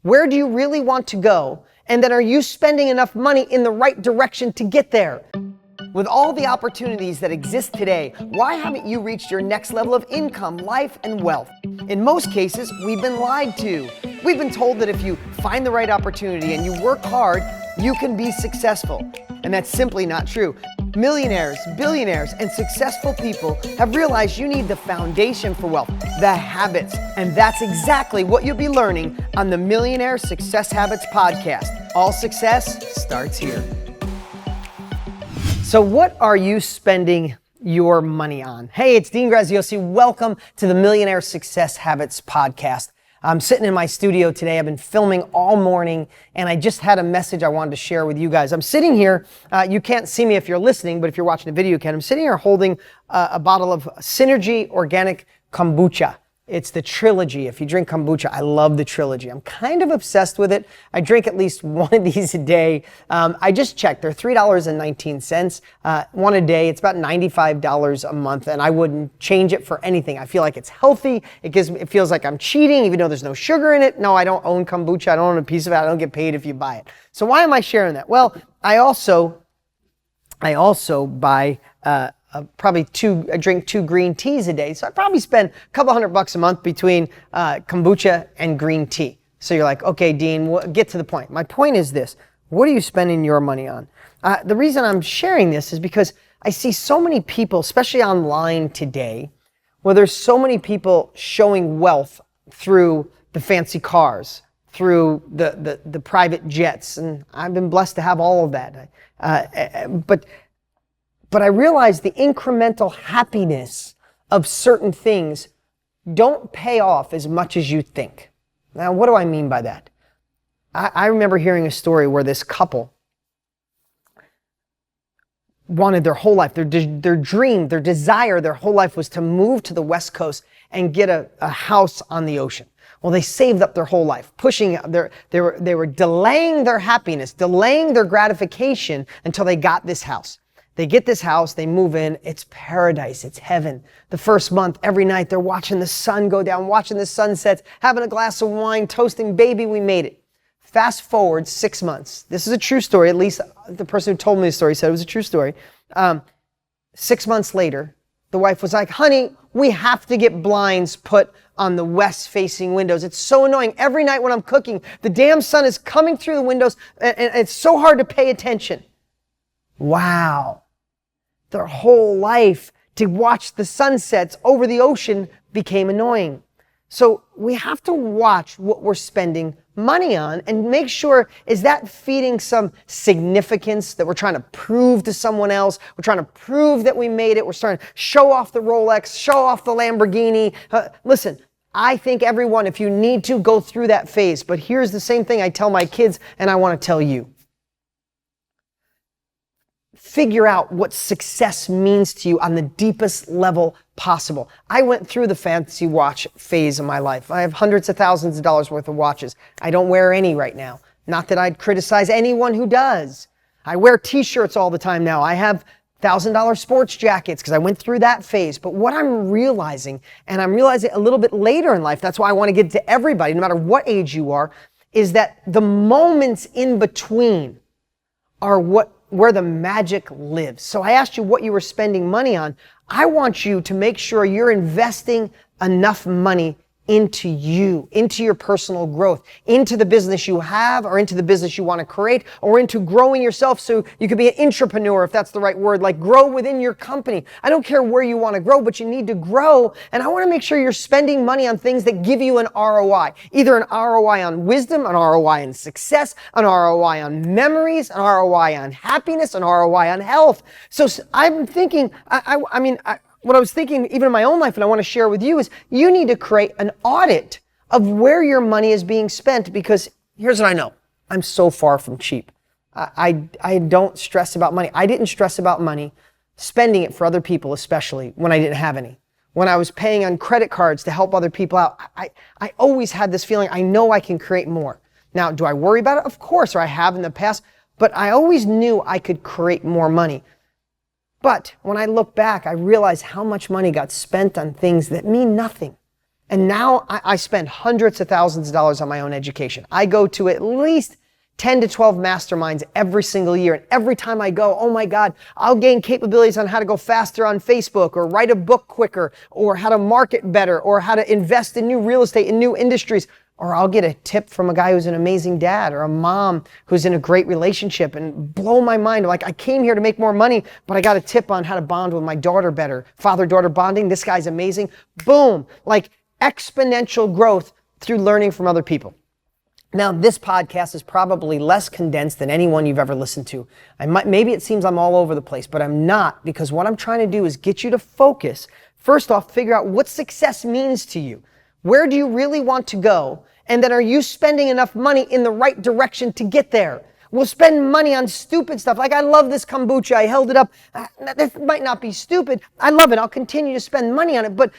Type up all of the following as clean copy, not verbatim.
Where do you really want to go? And then are you spending enough money in the right direction to get there? With all the opportunities that exist today, why haven't you reached your next level of income, life, and wealth? In most cases, we've been lied to. We've been told that if you find the right opportunity and you work hard, you can be successful. And that's simply not true. Millionaires, billionaires, and successful people have realized you need the foundation for wealth, the habits. And that's exactly what you'll be learning on the Millionaire Success Habits podcast. All success starts here. So what are you spending your money on? Hey, it's Dean Graziosi. Welcome to the Millionaire Success Habits podcast. I'm sitting in my studio today. I've been filming all morning, and I just had a message I wanted to share with you guys. I'm sitting here. You can't see me if you're listening, but if you're watching the video, you can. I'm sitting here holding a bottle of Synergy Organic Kombucha. It's the Trilogy. If you drink kombucha, I love the Trilogy. I'm kind of obsessed with it. I drink at least one of these a day. I just checked. They're $3.19. One a day. It's about $95 a month, and I wouldn't change it for anything. I feel like it's healthy. It feels like I'm cheating, even though there's no sugar in it. No, I don't own kombucha. I don't own a piece of it. I don't get paid if you buy it. So why am I sharing that? Well, I also buy I drink 2 green teas a day. So I probably spend a couple $100 a month between kombucha and green tea. So you're like, okay, Dean, get to the point. My point is this. What are you spending your money on? The reason I'm sharing this is because I see so many people, especially online today, where there's so many people showing wealth through the fancy cars, through the private jets. And I've been blessed to have all of that. But I realize the incremental happiness of certain things don't pay off as much as you think. Now, what do I mean by that? I remember hearing a story where this couple wanted their whole life, their dream, their desire, their whole life was to move to the West Coast and get a house on the ocean. Well, they saved up their whole life, they were delaying their happiness, delaying their gratification until they got this house. They get this house, they move in, it's paradise, it's heaven. The first month, every night, they're watching the sun go down, watching the sunsets, having a glass of wine, toasting, baby, we made it. Fast forward 6 months. This is a true story, at least the person who told me the story said it was a true story. 6 months later, the wife was like, honey, we have to get blinds put on the west-facing windows. It's so annoying. Every night when I'm cooking, the damn sun is coming through the windows, and it's so hard to pay attention. Wow. Their whole life to watch the sunsets over the ocean became annoying. So we have to watch what we're spending money on and make sure, is that feeding some significance that we're trying to prove to someone else? We're trying to prove that we made it. We're starting to show off the Rolex, show off the Lamborghini. Listen, I think everyone, if you need to, go through that phase. But here's the same thing I tell my kids, and I want to tell you. Figure out what success means to you on the deepest level possible. I went through the fancy watch phase of my life. I have hundreds of thousands of dollars worth of watches. I don't wear any right now. Not that I'd criticize anyone who does. I wear t-shirts all the time now. I have $1,000 sports jackets because I went through that phase. But what I'm realizing, and I'm realizing a little bit later in life, that's why I want to get to everybody, no matter what age you are, is that the moments in between are where the magic lives. So I asked you what you were spending money on. I want you to make sure you're investing enough money into you, into your personal growth, into the business you have, or into the business you want to create, or into growing yourself so you could be an entrepreneur, if that's the right word, like grow within your company. I don't care where you want to grow, but you need to grow. And I want to make sure you're spending money on things that give you an ROI, either an ROI on wisdom, an ROI on success, an ROI on memories, an ROI on happiness, an ROI on health. So I'm thinking, what I was thinking even in my own life, and I want to share with you, is you need to create an audit of where your money is being spent, because here's what I know. I'm so far from cheap. I don't stress about money. I didn't stress about money, spending it for other people, especially when I didn't have any. When I was paying on credit cards to help other people out, I always had this feeling, I know I can create more. Now, do I worry about it? Of course, or I have in the past, but I always knew I could create more money. But when I look back, I realize how much money got spent on things that mean nothing. And now I spend hundreds of thousands of dollars on my own education. I go to at least 10 to 12 masterminds every single year. And every time I go, oh my God, I'll gain capabilities on how to go faster on Facebook, or write a book quicker, or how to market better, or how to invest in new real estate, in new industries. Or I'll get a tip from a guy who's an amazing dad, or a mom who's in a great relationship, and blow my mind. Like, I came here to make more money, but I got a tip on how to bond with my daughter better. Father-daughter bonding. This guy's amazing. Boom. Like, exponential growth through learning from other people. Now, this podcast is probably less condensed than any one you've ever listened to. Maybe it seems I'm all over the place, but I'm not, because what I'm trying to do is get you to focus. First off, figure out what success means to you. Where do you really want to go? And then, are you spending enough money in the right direction to get there? We'll spend money on stupid stuff. Like, I love this kombucha. I held it up. This might not be stupid. I love it. I'll continue to spend money on it. But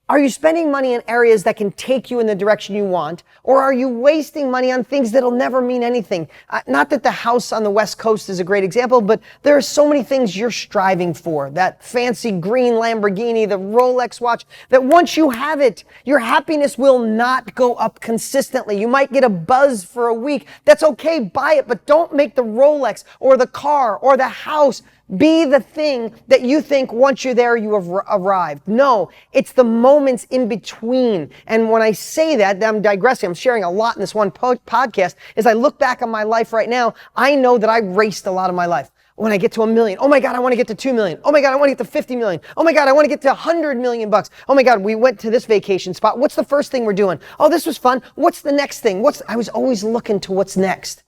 are you spending money in areas that can take you in the direction you want? Or are you wasting money on things that'll never mean anything? Not that the house on the West Coast is a great example, but there are so many things you're striving for. That fancy green Lamborghini, the Rolex watch, that once you have it, your happiness will not go up consistently. You might get a buzz for a week. That's okay, buy it, but don't make the Rolex or the car or the house be the thing that you think once you're there, you have arrived. No, it's the moments in between. And when I say that, I'm digressing. I'm sharing a lot in this one podcast. As I look back on my life right now, I know that I raced a lot of my life. When I get to $1 million, oh my God, I want to get to 2 million. Oh my God, I want to get to 50 million. Oh my God, I want to get to 100 million bucks. Oh my God, we went to this vacation spot. What's the first thing we're doing? Oh, this was fun. What's the next thing? I was always looking to what's next.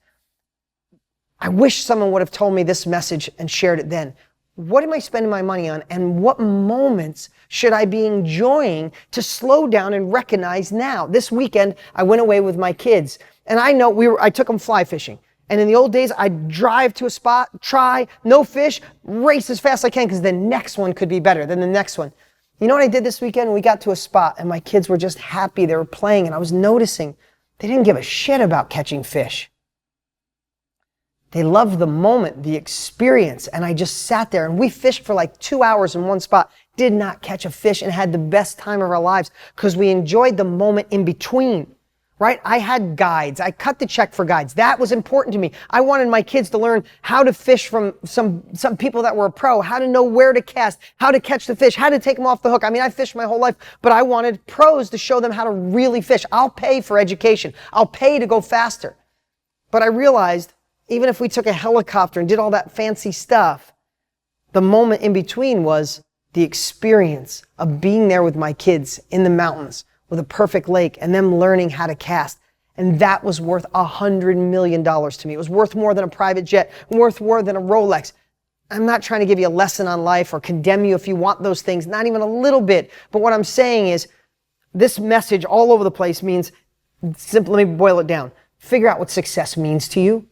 I wish someone would have told me this message and shared it then. What am I spending my money on, and what moments should I be enjoying to slow down and recognize now? This weekend, I went away with my kids, and I took them fly fishing. And in the old days, I'd drive to a spot, try, no fish, race as fast as I can, because the next one could be better than the next one. You know what I did this weekend? We got to a spot, and my kids were just happy. They were playing, and I was noticing they didn't give a shit about catching fish. They loved the moment, the experience, and I just sat there, and we fished for like 2 hours in one spot, did not catch a fish, and had the best time of our lives because we enjoyed the moment in between, right? I had guides. I cut the check for guides. That was important to me. I wanted my kids to learn how to fish from some people that were a pro, how to know where to cast, how to catch the fish, how to take them off the hook. I mean, I fished my whole life, but I wanted pros to show them how to really fish. I'll pay for education. I'll pay to go faster. But I realized, even if we took a helicopter and did all that fancy stuff, the moment in between was the experience of being there with my kids in the mountains with a perfect lake and them learning how to cast. And that was worth $100 million to me. It was worth more than a private jet, worth more than a Rolex. I'm not trying to give you a lesson on life or condemn you if you want those things, not even a little bit. But what I'm saying is, this message all over the place means, simply, let me boil it down. Figure out what success means to you,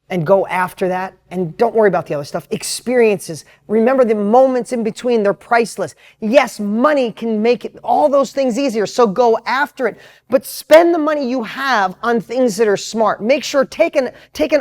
and go after that, and don't worry about the other stuff. Experiences. Remember the moments in between, they're priceless. Yes, money can make all those things easier, so go after it. But spend the money you have on things that are smart. Make sure, take an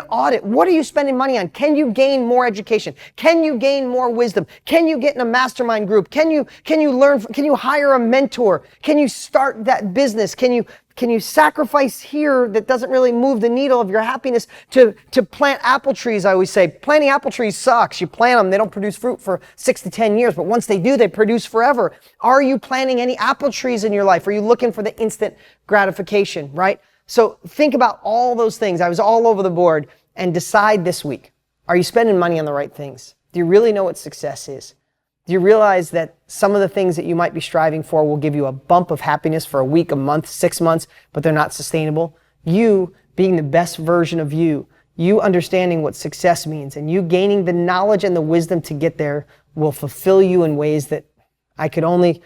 audit. What are you spending money on? Can you gain more education? Can you gain more wisdom? Can you get in a mastermind group? Can you learn? Can you hire a mentor? Can you start that business? Can you sacrifice here that doesn't really move the needle of your happiness to plant apple trees? I always say, planting apple trees sucks. You plant them, they don't produce fruit for 6 to 10 years, but once they do, they produce forever. Are you planting any apple trees in your life? Are you looking for the instant gratification, right? So think about all those things. I was all over the board, and decide this week, are you spending money on the right things? Do you really know what success is? Do you realize that some of the things that you might be striving for will give you a bump of happiness for a week, a month, 6 months, but they're not sustainable? You being the best version of you, you understanding what success means, and you gaining the knowledge and the wisdom to get there will fulfill you in ways that I could only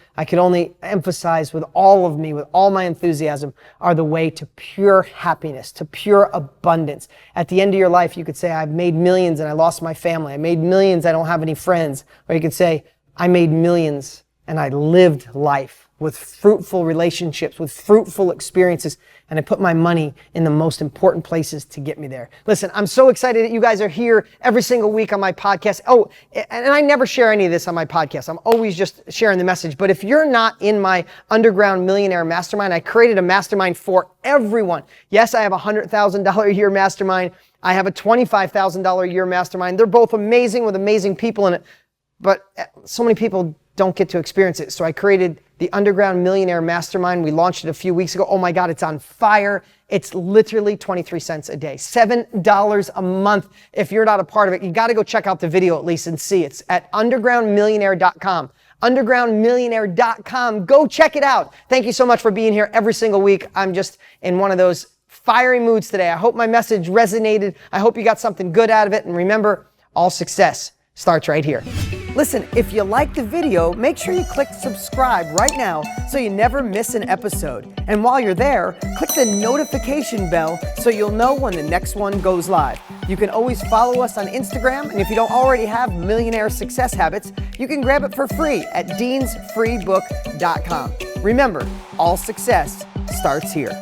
emphasize with all of me, with all my enthusiasm, are the way to pure happiness, to pure abundance. At the end of your life, you could say, I've made millions and I lost my family. I made millions, I don't have any friends. Or you could say, I made millions and I lived life with fruitful relationships, with fruitful experiences, and I put my money in the most important places to get me there. Listen, I'm so excited that you guys are here every single week on my podcast. Oh, and I never share any of this on my podcast. I'm always just sharing the message. But if you're not in my Underground Millionaire Mastermind, I created a mastermind for everyone. Yes, I have a $100,000 a year mastermind. I have a $25,000 a year mastermind. They're both amazing with amazing people in it. But so many people don't get to experience it. So I created the Underground Millionaire Mastermind. We launched it a few weeks ago. Oh my God, it's on fire. It's literally 23 cents a day, $7 a month. If you're not a part of it, you got to go check out the video at least and see. It's at undergroundmillionaire.com. Undergroundmillionaire.com. Go check it out. Thank you so much for being here every single week. I'm just in one of those fiery moods today. I hope my message resonated. I hope you got something good out of it. And remember, all success starts right here. Listen, if you liked the video, make sure you click subscribe right now so you never miss an episode. And while you're there, click the notification bell so you'll know when the next one goes live. You can always follow us on Instagram, and if you don't already have Millionaire Success Habits, you can grab it for free at deansfreebook.com. Remember, all success starts here.